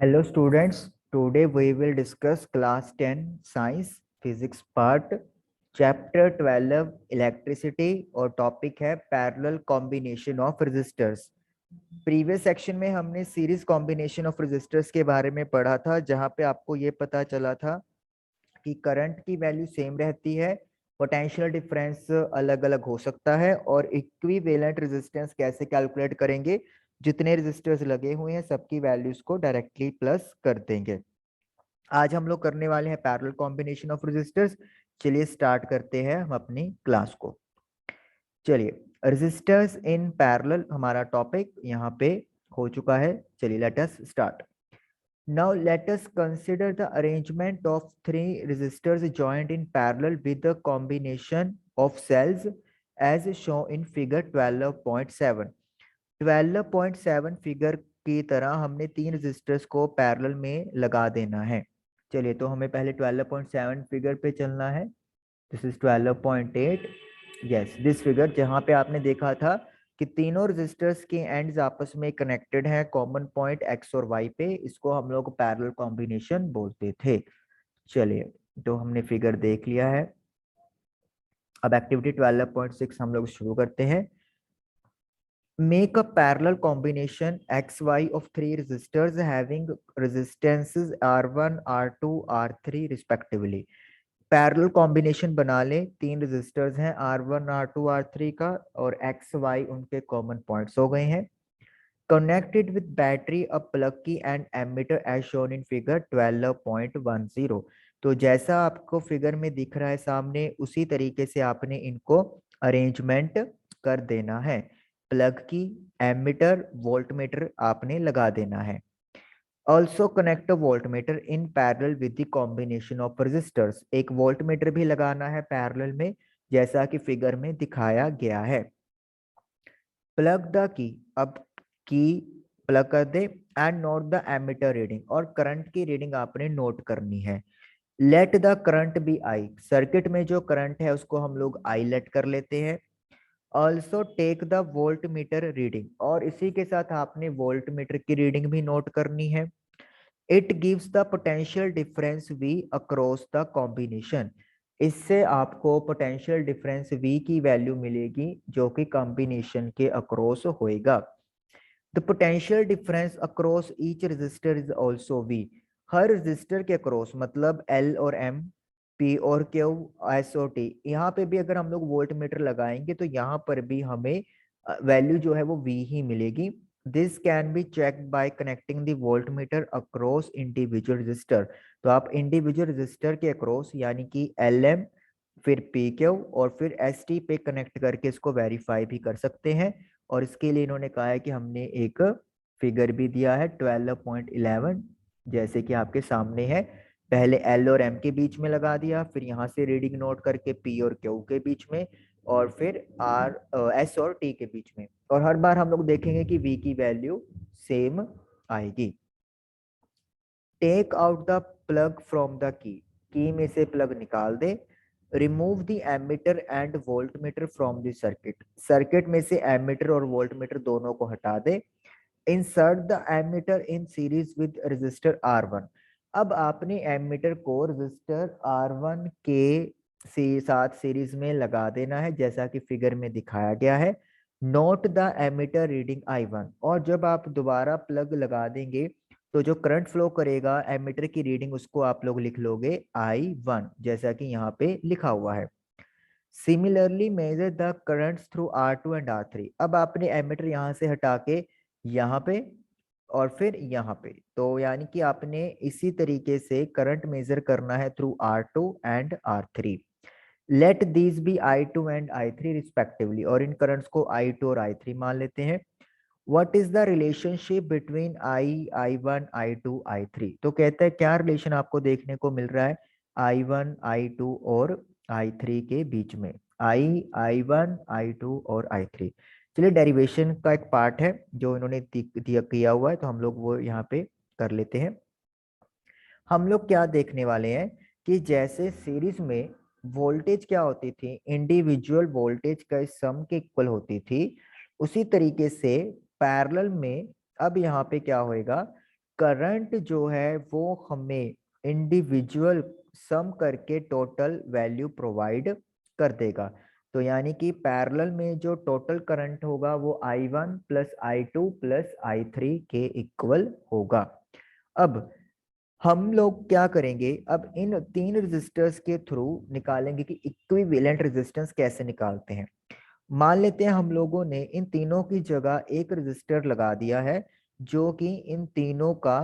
Hello students, today we will discuss class 10 science physics part chapter 12 electricity और topic है parallel combination of resistors. Previous section में हमने series combination of resistors के बारे में पढ़ा था, जहां पे आपको ये पता चला था कि करंट की वैल्यू सेम रहती है, पोटेंशियल डिफरेंस अलग अलग हो सकता है और इक्विवेलेंट रेजिस्टेंस कैसे कैलकुलेट करेंगे। जितने रेजिस्टर्स लगे हुए हैं सबकी वैल्यूज को डायरेक्टली प्लस कर देंगे। आज हम लोग करने वाले हैं पैरेलल कॉम्बिनेशन ऑफ रेजिस्टर्स। चलिए स्टार्ट करते हैं हम अपनी क्लास को। चलिए, रेजिस्टर्स इन पैरेलल हमारा टॉपिक यहाँ पे हो चुका है। चलिए let us start. Now let us consider the arrangement of three resistors joined in parallel with the combination of cells as shown in figure 12.7। 12.7 figure की तरह हमने तीन रेजिस्टर्स को पैरेलल में लगा देना है। चलिए, तो हमें पहले 12.7 फिगर पे चलना है। This is 12.8। Yes, this figure जहां पे आपने देखा था कि तीनों रेजिस्टर्स के एंड्स आपस में कनेक्टेड हैं कॉमन पॉइंट एक्स और वाई पे, इसको हम लोग पैरेलल कॉम्बिनेशन बोलते थे। चलिए, तो हमने फिगर देख लिया है। अब एक्टिविटी 12.6 हम लोग शुरू करते हैं। Make a parallel combination XY of three resistors having resistances R1, R2, R3 respectively। Parallel combination बना ले, तीन रेजिस्टर्स हैं R1, R2, R3 का और XY उनके कॉमन पॉइंट्स हो गए हैं। Connected with battery a plug key and ammeter as shown in figure 12.10। तो जैसा आपको फिगर में दिख रहा है सामने, उसी तरीके से आपने इनको अरेंजमेंट कर देना है। प्लग की, एमीटर, वोल्टमीटर आपने लगा देना है। Also connect voltmeter in parallel with the combination of resistors. एक वोल्टमीटर भी लगाना है पैरेलल में, जैसा कि फिगर में दिखाया गया है। प्लग द की, अब की प्लग कर दे and note the ammeter reading, और करंट की रीडिंग आपने नोट करनी है। Let the current be I, circuit में जो करंट है उसको हम लोग आई लेट कर लेते हैं। Also take the voltmeter reading, और इसी के साथ आपने वोल्ट मीटर की रीडिंग भी नोट करनी है। It gives the potential difference V across the combination. इससे आपको पोटेंशियल डिफरेंस V की वैल्यू मिलेगी जो कि कॉम्बिनेशन के अक्रॉस होएगा। The potential difference across each resistor is also V। हर रेजिस्टर के अक्रॉस मतलब L और M, P और Q, S और T, यहाँ पे भी अगर हम लोग वोल्ट मीटर लगाएंगे तो यहाँ पर भी हमें वैल्यू जो है वो V ही मिलेगी। This can be check by connecting the voltmeter across individual resistor. तो आप इंडिविजुअल रजिस्टर के अक्रॉस यानी कि LM, फिर PQ और फिर ST पे कनेक्ट करके इसको वेरीफाई भी कर सकते हैं। और इसके लिए इन्होंने कहा है कि हमने एक फिगर भी दिया है 12.11, जैसे कि आपके सामने है। पहले L और M के बीच में लगा दिया, फिर यहाँ से रीडिंग नोट करके P और Q के बीच में, और फिर S और T के बीच में। और हर बार हम लोग देखेंगे कि V की वैल्यू सेम आएगी। Take out the plug from the key में से प्लग निकाल दे। Remove the ammeter and voltmeter from the circuit, circuit में से एमीटर और वोल्टमीटर दोनों को हटा दे। Insert the ammeter in series with resistor R1। अब आपने एमीटर को रेजिस्टर R1 के साथ सीरीज में लगा देना है, जैसा कि फिगर में दिखाया गया है। Note the ammeter reading I1, और जब आप दोबारा प्लग लगा देंगे तो जो करंट फ्लो करेगा एमीटर की रीडिंग उसको आप लोग लिख लोगे I1, जैसा कि यहाँ पे लिखा हुआ है। Similarly measure the currents through R2 and R3। अब आपने एमीटर यहाँ से हटा के यहाँ पे और फिर यहाँ पे, तो यानी कि आपने इसी तरीके से करंट मेजर करना है through R2 and R3। Let these be I2 and I3 respectively, और इन करंट्स को I2 और I3 मान लेते हैं। What is the relationship between I1, I2, I3। तो कहता है क्या रिलेशन आपको देखने को मिल रहा है I1, I2 और I3 के बीच में। I1, I2 और I3। चलिए, डेरिवेशन का एक पार्ट है जो इन्होंने दिया किया हुआ है, तो हम लोग वो यहाँ पे कर लेते हैं। हम लोग क्या देखने वाले हैं कि जैसे सीरीज में वोल्टेज क्या होती थी, इंडिविजुअल वोल्टेज का सम के इक्वल होती थी, उसी तरीके से पैरेलल में अब यहाँ पे क्या होएगा, करंट जो है वो हमें इंडिविजुअल सम करके टोटल वैल्यू प्रोवाइड कर देगा। तो यानी कि पैरेलल में जो टोटल करंट होगा वो I1 plus I2 plus I3 के इक्वल होगा। अब हम लोग क्या करेंगे, अब इन तीन रेजिस्टर्स के थ्रू निकालेंगे कि इक्विवेलेंट रेजिस्टेंस कैसे निकालते हैं। मान लेते हैं हम लोगों ने इन तीनों की जगह एक रेजिस्टर लगा दिया है जो कि इन तीनों का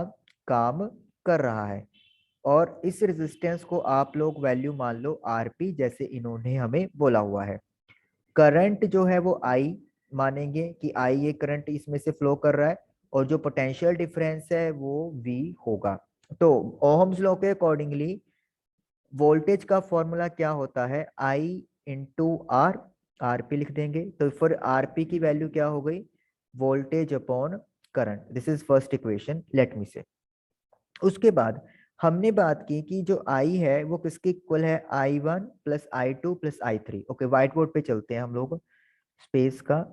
काम कर रहा है, और इस रेजिस्टेंस को आप लोग वैल्यू मान लो आरपी, जैसे इन्होंने हमें बोला हुआ है। करंट जो है वो आई मानेंगे कि आई ये करंट इसमें से फ्लो कर रहा है, और जो पोटेंशियल डिफरेंस है वो वी होगा। तो ओहम्स लॉ के अकॉर्डिंगली वोल्टेज का फॉर्मूला क्या होता है, आई इंटू आर, आरपी लिख देंगे। तो फिर आरपी की वैल्यू क्या हो गई, voltage upon current. This is first equation, let me से। उसके बाद हमने बात की कि जो आई है वो किसके इक्वल है, I1 plus I2 plus I3। Okay, white board पे चलते हैं हम लोग, स्पेस का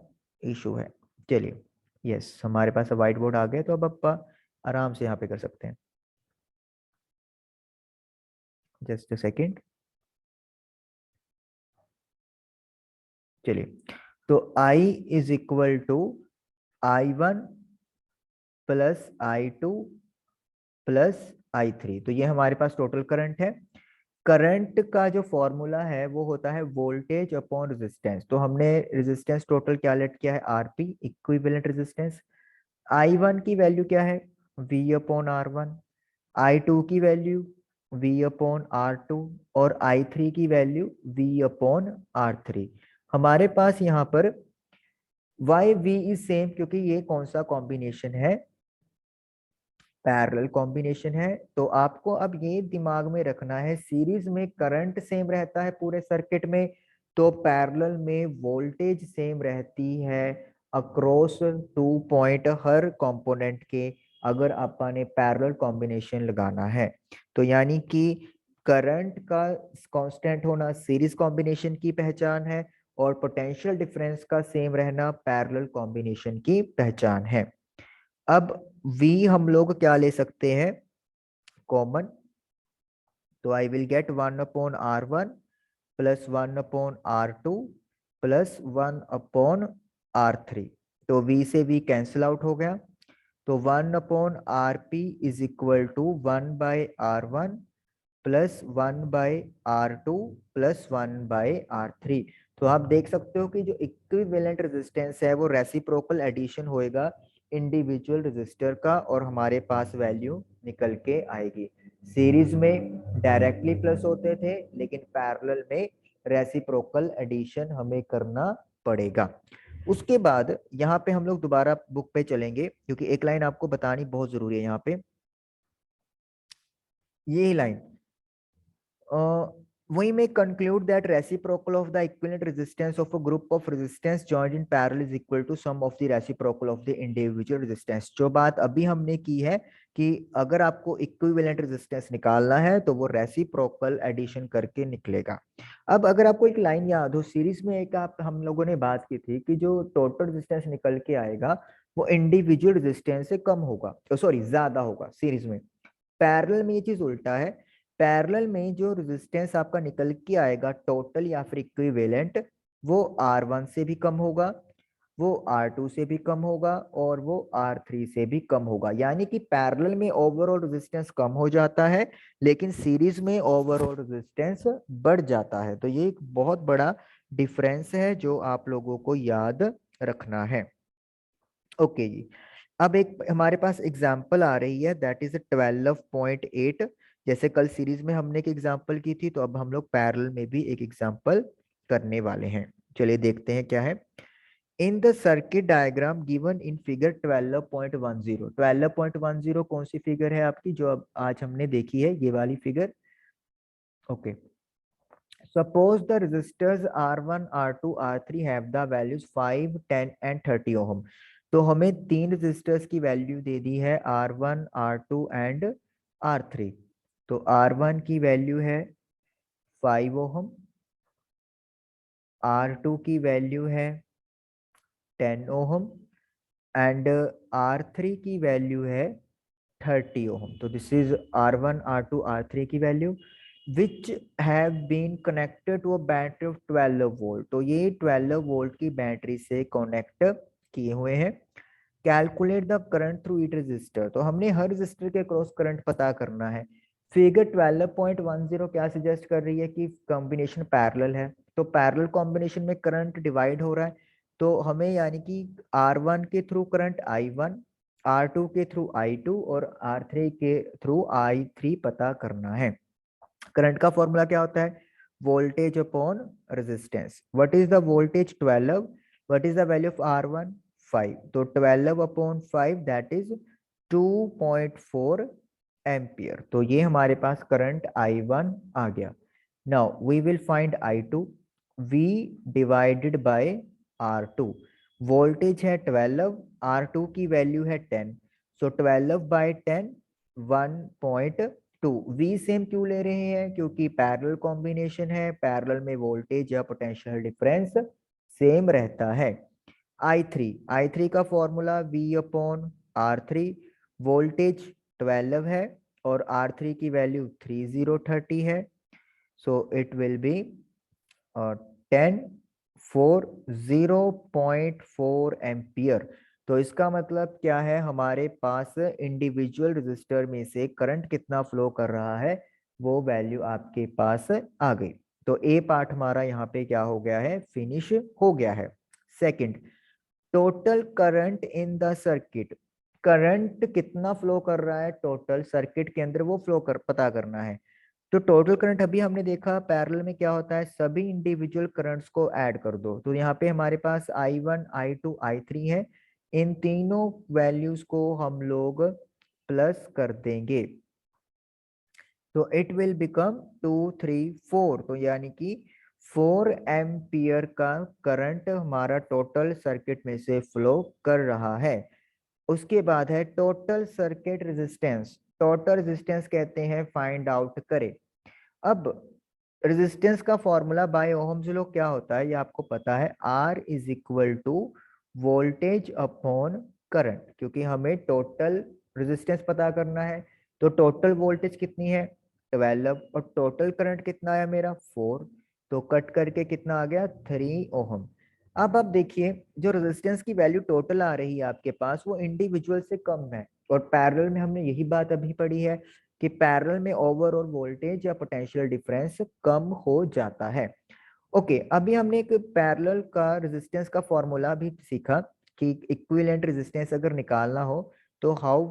इशू है। चलिए, यस हमारे पास व्हाइट बोर्ड आ गया, तो अब आप आराम से यहाँ पे कर सकते हैं। Just a second. चलिए, तो I is equal to I1 plus I2 plus I3। तो ये हमारे पास टोटल करंट है। करंट का जो फॉर्मूला है वो होता है वोल्टेज अपॉन रेजिस्टेंस। तो हमने रेजिस्टेंस टोटल क्या लेट किया है, आरपी, इक्विवेलेंट रेजिस्टेंस। I1 की वैल्यू क्या है, V अपॉन R1। I2 की वैल्यू V अपॉन R2, और I3 की वैल्यू V अपॉन R3। हमारे पास यहाँ पर वाई V इज सेम, क्योंकि ये कौन सा कॉम्बिनेशन है, पैरेलल कॉम्बिनेशन है। तो आपको अब ये दिमाग में रखना है, सीरीज में करंट सेम रहता है पूरे सर्किट में, तो पैरेलल में वोल्टेज सेम रहती है अक्रॉस 2 पॉइंट हर कंपोनेंट के, अगर आपा ने पैरेलल कॉम्बिनेशन लगाना है। तो यानी कि करंट का कांस्टेंट होना सीरीज कॉम्बिनेशन की पहचान है, और पोटेंशियल डिफरेंस का सेम रहना पैरेलल कॉम्बिनेशन की पहचान है। अब V हम लोग क्या ले सकते हैं, कॉमन। तो I will get 1/R1 plus 1/R2 plus 1/R3। तो V से V कैंसिल आउट हो गया। तो 1/RP is equal to 1/R1 plus 1/R2 plus 1/R3। तो आप देख सकते हो कि जो इक्विवेलेंट रेजिस्टेंस है वो रेसिप्रोकल एडिशन होएगा इंडिविजुअल रेजिस्टर का, और हमारे पास वैल्यू निकल के आएगी। सीरीज में डायरेक्टली प्लस होते थे, लेकिन पैरेलल में रेसिप्रोकल एडिशन हमें करना पड़ेगा। उसके बाद यहाँ पे हम लोग दोबारा बुक पे चलेंगे, क्योंकि एक लाइन आपको बतानी बहुत जरूरी है यहाँ पे, ये line. We may conclude that reciprocal of the equivalent resistance of a group of resistance joined in parallel is equal to sum of the reciprocal of the individual resistance। जो बात अभी हमने की है कि अगर आपको इक्विवेलेंट रेजिस्टेंस निकालना है तो वो रेसिप्रोकल एडिशन करके निकलेगा। अब अगर आपको एक लाइन याद हो, सीरीज में एक आप हम लोगों ने बात की थी कि जो टोटल रेजिस्टेंस निकल के आएगा वो इंडिविजुअल रेजिस्टेंस से कम होगा, तो सॉरी ज्यादा होगा सीरीज में। पैरेलल में ये चीज उल्टा है। पैरेलल में जो रेजिस्टेंस आपका निकल के आएगा टोटल या फिर इक्विवेलेंट, वो R1 से भी कम होगा, वो R2 से भी कम होगा, और वो R3 से भी कम होगा। यानी कि पैरेलल में ओवरऑल रेजिस्टेंस कम हो जाता है, लेकिन सीरीज में ओवरऑल रेजिस्टेंस बढ़ जाता है। तो ये एक बहुत बड़ा डिफरेंस है जो आप लोगों को याद रखना है। ओके जी, अब एक हमारे पास एग्जाम्पल आ रही है, दैट इज 12.8। जैसे कल सीरीज में हमने एक एग्जाम्पल की थी, तो अब हम लोग पैरेलल में भी एक एग्जाम्पल करने वाले हैं। चलिए देखते हैं क्या है। In the circuit diagram given in figure 12.10, 12.10 कौन सी फिगर है आपकी, जो अब आज हमने देखी है, ये वाली figure. Okay, suppose the resistors R1, R2, R3 have the values 5, 10 and 30 ohm। तो हमें तीन रेजिस्टर्स की वैल्यू दे दी है R1, R2 एंड R3। तो R1 की वैल्यू है 5 ओहम, R2 की वैल्यू है 10 ओहम, एंड R3 की वैल्यू है 30 ohm. तो this is R1, R2, R3 की value which have been connected to a battery of 12 volt. तो ये 12 वोल्ट की बैटरी से कनेक्ट किए हुए हैं. Calculate the current through each resistor. तो हमने हर रजिस्टर के क्रॉस करंट पता करना है. फिगर 12.10 क्या सजेस्ट कर रही है कि कॉम्बिनेशन पैरेलल है. तो पैरेलल कॉम्बिनेशन में करंट डिवाइड हो रहा है. तो हमें यानी कि R1 के थ्रू करंट I1, R2 के थ्रू I2 और R3 के थ्रू I3 पता करना है. करंट का फॉर्मूला क्या होता है? Voltage upon resistance. What is the voltage? 12. What is the value of R1? 5. तो 12 अपॉन 5 दैट इज 2.4 एम्पियर. तो ये हमारे पास करंट I1 आ गया. Now we will find I2. V divided by R2. Voltage है 12, R2 की वैल्यू है 10. सो 12 bye 10 1.2. V same क्यों ले रहे हैं? क्योंकि पैरेलल कॉम्बिनेशन है. पैरेलल में वोल्टेज या पोटेंशियल डिफरेंस सेम रहता है. I3 का formula V upon R3. Voltage 12 है और R3 की वैल्यू 3030 है. So it will be 10 4 0.4 ampere. तो इसका मतलब क्या है? हमारे पास इंडिविजुअल रजिस्टर में से करंट कितना फ्लो कर रहा है वो वैल्यू आपके पास आ गई. तो ए पार्ट हमारा यहाँ पे क्या हो गया है? फिनिश हो गया है. Second, total current in the circuit. Current कितना फ्लो कर रहा है टोटल सर्किट के अंदर वो फ्लो कर पता करना है. तो टोटल करंट अभी हमने देखा पैरेलल में क्या होता है, सभी इंडिविजुअल करंट्स को ऐड कर दो. तो यहाँ पे हमारे पास I1, I2, I3 है. इन तीनों वैल्यूज को हम लोग प्लस कर देंगे तो इट विल बिकम 2 3 4. तो यानी कि 4 एम्पियर का करंट हमारा टोटल सर्किट में से फ्लो कर रहा है. उसके बाद है total circuit resistance. Total resistance कहते हैं फाइंड आउट करें. अब रेजिस्टेंस का फॉर्मूला बाय ओहम्स लॉ क्या होता है ये आपको पता है. R is equal to voltage upon current. क्योंकि हमें टोटल रेजिस्टेंस पता करना है. तो टोटल वोल्टेज कितनी है? 12. और टोटल करंट कितना है मेरा? 4. तो कट करके कितना आ गया? 3 ओहम. अब आप देखिए जो रेजिस्टेंस की वैल्यू टोटल आ रही है आपके पास वो इंडिविजुअल से कम है. और पैरेलल में हमने यही बात अभी पढ़ी है कि पैरेलल में ओवरऑल वोल्टेज या पोटेंशियल डिफरेंस कम हो जाता है. ओके, अभी हमने एक पैरेलल का रेजिस्टेंस का फॉर्मूला भी सीखा कि इक्विवेलेंट रेजिस्टेंस अगर निकालना हो तो how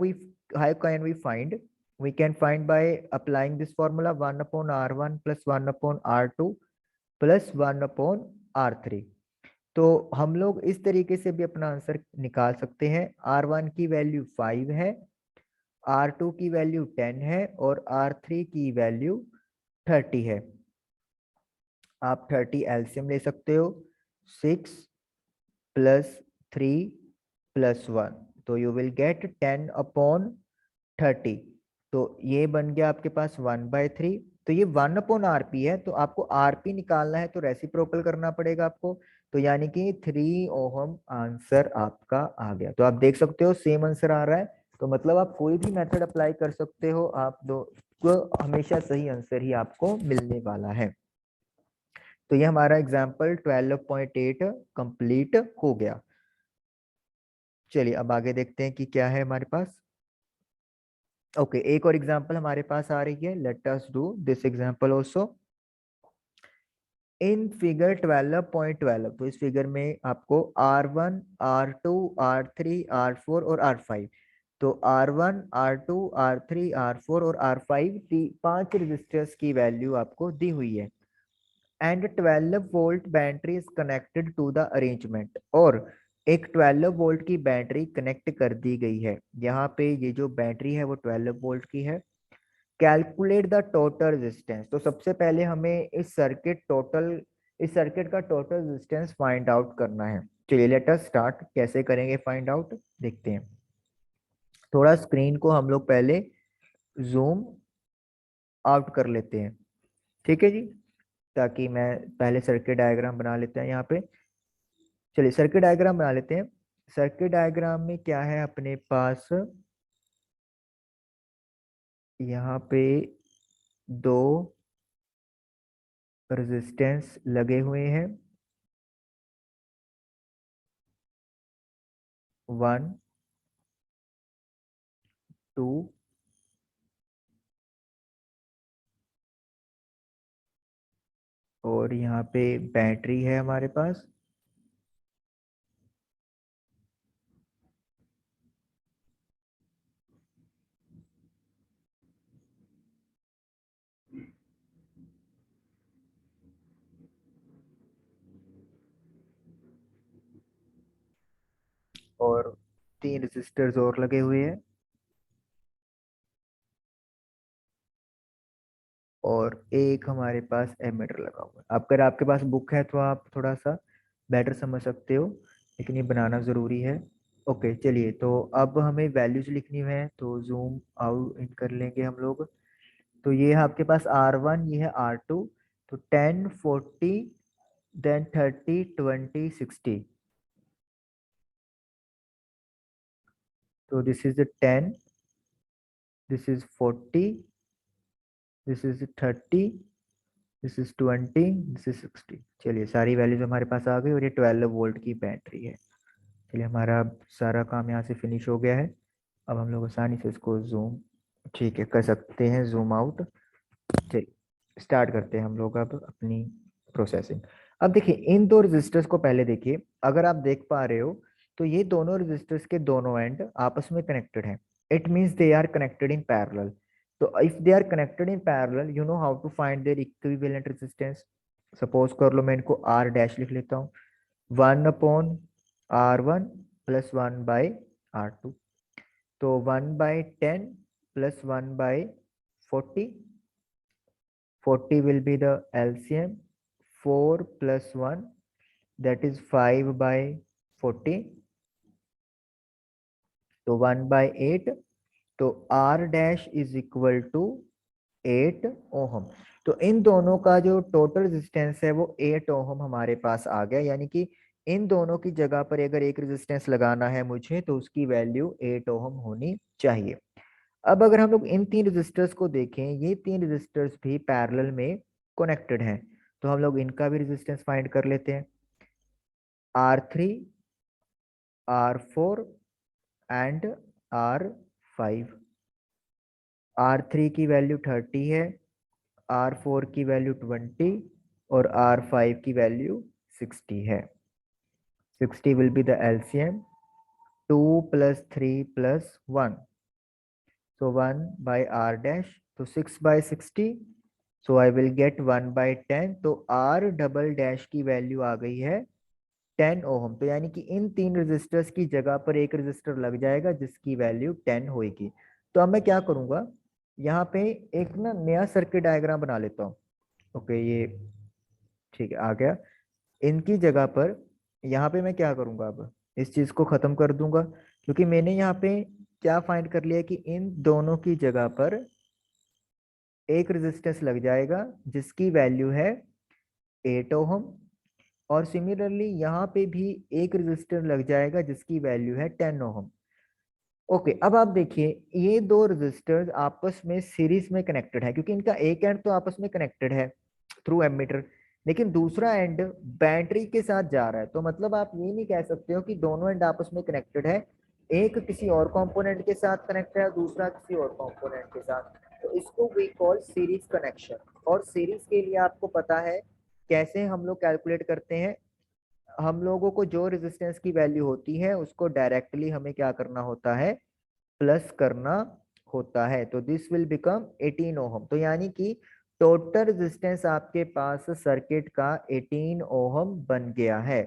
can we find. We can find by applying this formula 1 upon R1 plus 1 upon R2 plus 1 upon R3. तो हम लोग इस तरीके से भी अपना आंसर निकाल सकते हैं. R1 की वैल्यू 5 है, R2 की वैल्यू 10 है और R3 की वैल्यू 30 है. आप 30 एलसीएम ले सकते हो. 6 प्लस 3 प्लस 1. तो यू विल गेट 10 अपॉन 30. तो ये बन गया आपके पास 1/3. तो ये 1 अपॉन आरपी है. तो आपको आरपी निकालना है तो रेसिप्रोकल करना पड़ेगा आपको. तो यानी कि 3 ओहम आंसर आपका आ गया. तो आप देख सकते हो सेम आंसर आ रहा है. तो मतलब आप कोई भी मेथड अप्लाई कर सकते हो. आप दो को हमेशा सही आंसर ही आपको मिलने वाला है. तो ये हमारा एग्जाम्पल 12.8 कंप्लीट हो गया. चलिए अब आगे देखते हैं कि क्या है हमारे पास. ओके, एक और एग्जांपल हमारे पास आ रही है. Let us do this example also. In figure 12.12. तो इस फिगर में आपको R1, R2, R3, R4 और R5. तो R1, R2, R3, R4 और R5 पांच रजिस्टर्स की वैल्यू आपको दी हुई है. And 12 volt battery is connected to the arrangement. और एक 12 वोल्ट की बैटरी कनेक्ट कर दी गई है. यहाँ पे ये जो बैटरी है वो 12 वोल्ट की है. Calculate the total resistance. तो सबसे पहले हमें इस सर्किट का टोटल रेजिस्टेंस फाइंड आउट करना है. चलिए लेट अस स्टार्ट. कैसे करेंगे फाइंड आउट देखते हैं. थोड़ा स्क्रीन को हम लोग पहले जूम आउट कर लेते हैं. ठीक है जी, ताकि मैं पहले सर्किट डायग्राम बना लेते हैं यहाँ पे. चलिए सर्किट डायग्राम बना लेते हैं. सर्किट डायग्राम में क्या है अपने पास? यहाँ पे दो रेजिस्टेंस लगे हुए हैं, 1 2 और यहाँ पे बैटरी है हमारे पास। और 3 रेजिस्टर्स और लगे हुए हैं, और एक हमारे पास एमीटर लगा हुआ है। अगर आपके पास बुक है तो आप थोड़ा सा बेटर समझ सकते हो, लेकिन ये बनाना ज़रूरी है। ओके चलिए, तो अब हमें वैल्यूज लिखनी है, तो जूम आउट इन कर लेंगे हम लोग। तो ये है आपके पास R1, ये है R2। तो 10 40 देन 30 20 60। तो this is 10, this is 40, this is 30, this is 20, this is 60। चलिए सारी वैल्यूज हमारे पास आ गई, और ये 12 वोल्ट की बैटरी है। चलिए हमारा सारा काम यहाँ से फिनिश हो गया है। अब हम लोग आसानी से इसको जूम, ठीक है, कर सकते हैं जूम आउट। चलिए स्टार्ट करते हैं हम लोग अब अपनी प्रोसेसिंग। अब देखिए इन दो रजिस्टर्स को पहले देखिए, अगर आप देख पा रहे हो तो ये दोनों रजिस्टर्स के दोनों एंड आपस में कनेक्टेड हैं। It means they are connected in parallel. तो if they are connected in parallel, you know how to find their equivalent resistance. Suppose कर लो मैं इनको आर डैश लिख लेता हूँ, 1/R1 प्लस 1/R2। तो 1/10 plus 1/40, 40 will be the LCM, 4 plus 1, that is 5/40, तो 1/8। तो R dash is equal to 8 ohm. तो इन दोनों का जो टोटल रेजिस्टेंस है वो 8 ओहम हमारे पास आ गया, यानी कि इन दोनों की जगह पर अगर एक रेजिस्टेंस लगाना है मुझे तो उसकी वैल्यू 8 ओहम होनी चाहिए। अब अगर हम लोग इन 3 रेजिस्टर्स को देखें, ये 3 रेजिस्टर्स भी पैरेलल में कनेक्टेड हैं, तो हम लोग इनका भी रेजिस्टेंस फाइंड कर लेते हैं। R3, R4 and R5। R3 की वैल्यू 30 है, R4 की वैल्यू 20 और R5 की वैल्यू 60 है। 60 will be the LCM, 2 plus 3 plus 1, so 1 by R dash, तो 6/60, so I will get 1/10। तो R डबल डैश की वैल्यू आ गई है 10 ओहम। तो यानी कि इन 3 रेजिस्टर्स की जगह पर एक रेजिस्टर लग जाएगा जिसकी वैल्यू 10 होगी। तो अब मैं क्या करूंगा, यहाँ पे एक ना नया सर्किट डायग्राम बना लेता हूँ। ओके ये ठीक है आ गया। इनकी जगह पर यहाँ पे मैं क्या करूंगा, अब इस चीज को खत्म कर दूंगा, क्योंकि मैंने यहाँ पे क्या फाइंड कर लिया कि इन दोनों की जगह पर एक रेजिस्टेंस लग जाएगा जिसकी वैल्यू है 8 ओहम, और सिमिलरली यहाँ पे भी एक रेजिस्टर लग जाएगा जिसकी वैल्यू है 10 ओहम। ओके अब आप देखिए ये दो रेजिस्टर्स आपस में सीरीज में कनेक्टेड है, क्योंकि इनका एक एंड तो आपस में कनेक्टेड है थ्रू एमीटर, लेकिन दूसरा एंड बैटरी के साथ जा रहा है। तो मतलब आप ये नहीं कह सकते हो कि दोनों एंड आपस में कनेक्टेड है, एक किसी और कंपोनेंट के साथ कनेक्ट है दूसरा किसी और कंपोनेंट के साथ। तो इसको वी कॉल सीरीज कनेक्शन। और सीरीज के लिए आपको पता है कैसे हम लोग कैलकुलेट करते हैं, हम लोगों को जो रेजिस्टेंस की वैल्यू होती है उसको डायरेक्टली हमें क्या करना होता है, प्लस करना होता है। तो दिस विल बिकम 18 ओहम। तो यानी कि टोटल रेजिस्टेंस आपके पास सर्किट का 18 ओहम बन गया है।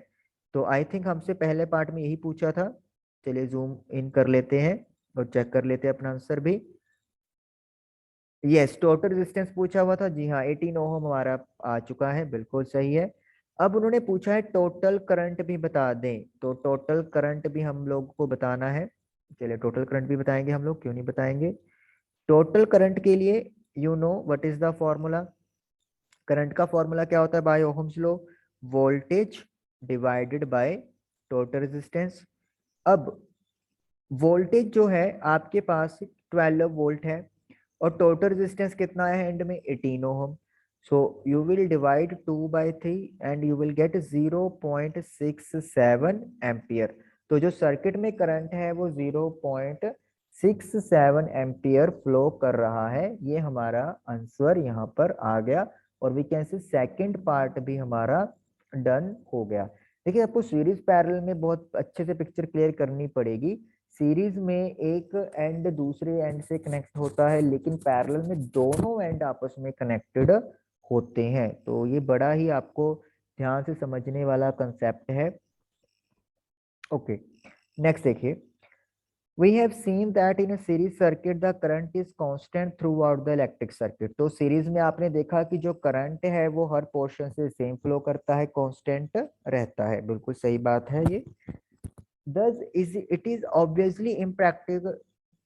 तो आई थिंक हमसे पहले पार्ट में यही पूछा था। चलिए जूम इन कर लेते हैं और चेक कर लेते हैं अपना आंसर भी। यस टोटल रेजिस्टेंस पूछा हुआ था, जी हाँ 18 ओहम हमारा आ चुका है, बिल्कुल सही है। अब उन्होंने पूछा है टोटल करंट भी बता दें, तो टोटल करंट भी हम लोग को बताना है। चलिए टोटल करंट भी बताएंगे हम लोग, क्यों नहीं बताएंगे। टोटल करंट के लिए you know what is the formula. Current का फॉर्मूला क्या होता है by ohm's law, voltage divided by total resistance. अब वोल्टेज जो है आपके पास 12 वोल्ट है, और टोटल रेजिस्टेंस कितना है एंड में 18 ohm. So you will divide 2/3 and you will get 0.67 ampere. तो जो सर्किट में करंट है वो 0.67 एम्पियर फ्लो कर रहा है। ये हमारा आंसर यहाँ पर आ गया और we can say second part भी हमारा डन हो गया। देखिए आपको सीरीज पैरेलल में बहुत अच्छे से पिक्चर क्लियर करनी पड़ेगी। सीरीज में एक एंड दूसरे एंड से कनेक्ट होता है, लेकिन पैरेलल में दोनों एंड आपस में कनेक्टेड होते हैं। तो ये बड़ा ही आपको ध्यान से समझने वाला कंसेप्ट है। ओके, नेक्स्ट देखिए, we have seen that in a series circuit the current is constant throughout the electric circuit। तो सीरीज में आपने देखा कि जो करंट है वो हर पोर्शन से सेम फ्लो करता है, कांस्टेंट रहता है। बिल्कुल सही बात है ये। Thus is it is obviously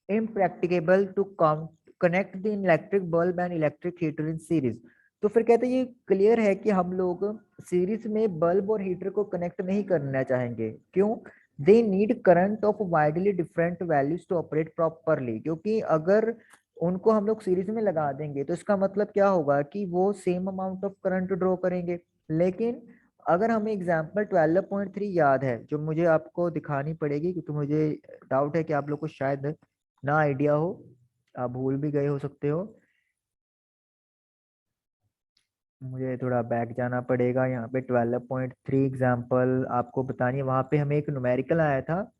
impracticable to connect the electric bulb and electric heater in series। तो फिर कहते हैं ये क्लियर है कि हम लोग सीरीज में बल्ब और हीटर को कनेक्ट नहीं करना चाहेंगे। क्यों? They need current of widely different values to operate properly. क्योंकि अगर उनको हम लोग सीरीज में लगा देंगे तो इसका मतलब क्या होगा कि वो same amount of current draw करेंगे। लेकिन अगर हमें एग्जाम्पल 12.3 याद है जो मुझे आपको दिखानी पड़ेगी, क्योंकि मुझे डाउट है कि आप लोग को शायद ना आइडिया हो, आप भूल भी गए हो सकते हो। मुझे थोड़ा बैक जाना पड़ेगा। यहाँ पे 12.3 एग्जाम्पल आपको बतानी है। वहां पे हमें एक न्यूमेरिकल आया था,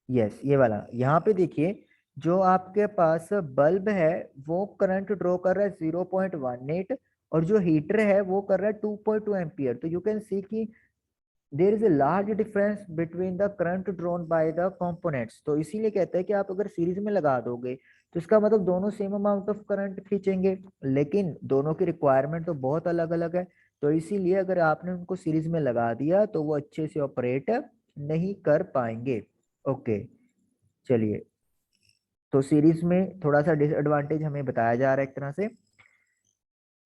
यस ये वाला। यहाँ पे देखिए जो आपके पास बल्ब है वो करंट ड्रॉ कर रहा है 0.18 और जो हीटर है वो कर रहा है 2.2 एम्पियर। तो यू कैन सी कि there is a large difference between the current drawn by the components. तो इसीलिए कहते हैं कि आप अगर सीरीज में लगा दोगे तो इसका मतलब दोनों सेम अमाउंट ऑफ करंट खींचेंगे, लेकिन दोनों की रिक्वायरमेंट तो बहुत अलग अलग है। तो इसीलिए अगर आपने उनको सीरीज में लगा दिया तो वो अच्छे से ऑपरेट नहीं कर पाएंगे। ओके चलिए, तो सीरीज में थोड़ा सा डिसएडवांटेज हमें बताया जा रहा है एक तरह से।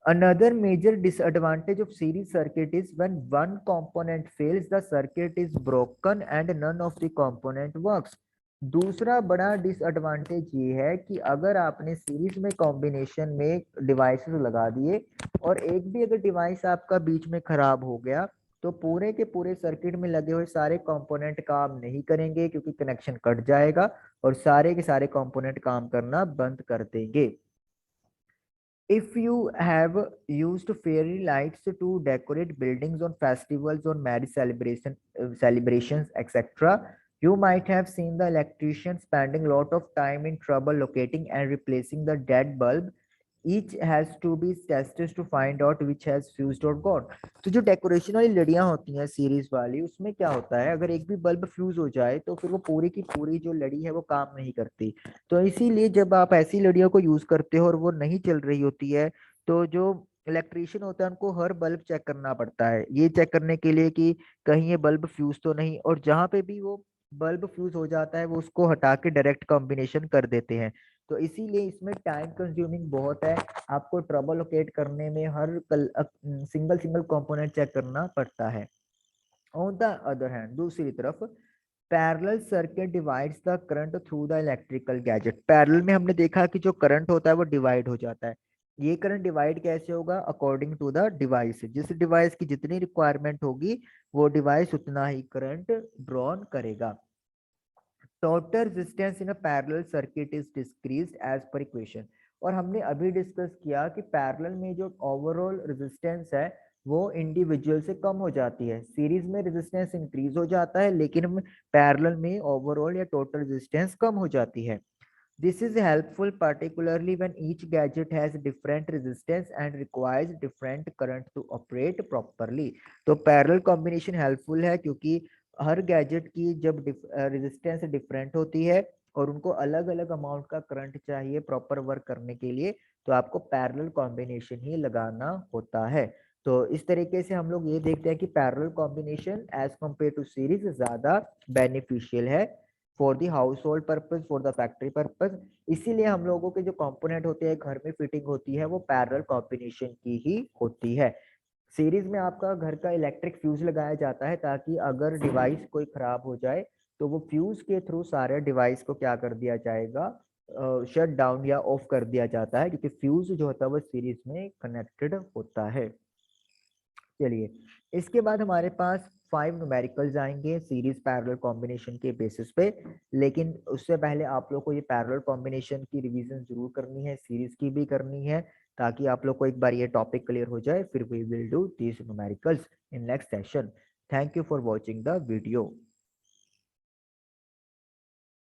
Another major disadvantage of series circuit is when one component fails, the circuit is broken and none of the component works। दूसरा बड़ा डिसएडवांटेज ये है कि अगर आपने सीरीज में कॉम्बिनेशन में डिवाइसेस लगा दिए और एक भी अगर डिवाइस आपका बीच में खराब हो गया तो पूरे के पूरे सर्किट में लगे हुए सारे कंपोनेंट काम नहीं करेंगे, क्योंकि कनेक्शन कट जाएगा और सारे के सारे कंपोनेंट काम करना बंद कर देंगे। If you have used fairy lights to decorate buildings on festivals, on marriage celebrations, etc., you might have seen the electrician spending a lot of time in trouble locating and replacing the dead bulb। Each has to be tested to find out which has fused or gone। तो जो decoration वाली लड़ियां होती हैं series वाली, उसमें क्या होता है अगर एक भी बल्ब फ्यूज हो जाए तो फिर वो पूरी की पूरी जो लड़ी है वो काम नहीं करती। तो इसीलिए जब आप ऐसी लड़ियों को यूज करते हो और वो नहीं चल रही होती है तो जो इलेक्ट्रिशियन होता है उनको हर बल्ब चेक करना पड़ता है, ये चेक करने के लिए कि कहीं ये बल्ब फ्यूज तो नहीं, और जहां पे भी वो बल्ब फ्यूज हो जाता है वो उसको हटा के डायरेक्ट कॉम्बिनेशन कर देते हैं। तो इसीलिए इसमें टाइम कंज्यूमिंग बहुत है, आपको ट्रबल लोकेट करने में हर सिंगल सिंगल कंपोनेंट चेक करना पड़ता है। ऑन द अदर हैंड दूसरी तरफ parallel circuit divides the current through the electrical gadget. Parallel में हमने देखा कि जो करंट होता है वो डिवाइड हो जाता है। ये करंट डिवाइड कैसे होगा? According to the device. जिस डिवाइस की जितनी रिक्वायरमेंट होगी वो डिवाइस उतना ही करंट ड्रॉन करेगा। Total resistance in a parallel circuit is decreased as per equation. और हमने अभी डिस्कस किया कि पैरेलल में जो ओवरऑल रेजिस्टेंस है वो इंडिविजुअल से कम हो जाती है। सीरीज में रेजिस्टेंस इंक्रीज हो जाता है, लेकिन पैरेलल में ओवरऑल या टोटल रेजिस्टेंस कम हो जाती है। This is helpful particularly when each gadget has different resistance and requires different current to operate properly। तो पैरेलल कॉम्बिनेशन हेल्पफुल है क्योंकि हर गैजेट की जब रेजिस्टेंस डिफरेंट होती है और उनको अलग अलग अमाउंट का करंट चाहिए प्रॉपर वर्क करने के लिए, तो आपको पैरेलल कॉम्बिनेशन ही लगाना होता है। तो इस तरीके से हम लोग ये देखते हैं कि parallel combination as compare to series ज्यादा बेनिफिशियल है for the household purpose, for the factory purpose. इसीलिए हम लोगों के जो कंपोनेंट होते हैं घर में फिटिंग होती है वो पैरेलल कॉम्बिनेशन की ही होती है। सीरीज में आपका घर का इलेक्ट्रिक फ्यूज लगाया जाता है ताकि अगर डिवाइस कोई खराब हो जाए तो वो फ्यूज के थ्रू सारे डिवाइस को क्या कर दिया जाएगा, शट डाउन या ऑफ कर दिया जाता है, क्योंकि फ्यूज जो होता है वो सीरीज में कनेक्टेड होता है। चलिए, इसके बाद हमारे पास 5 न्यूमेरिकल्स आएंगे सीरीज पैरेलल कॉम्बिनेशन के बेसिस पे। लेकिन उससे पहले आप लोग को ये पैरेलल कॉम्बिनेशन की रिवीजन जरूर करनी है, सीरीज की भी करनी है, ताकि आप लोग को एक बार ये टॉपिक क्लियर हो जाए। फिर we will do these numericals in next session. Thank you for watching the video.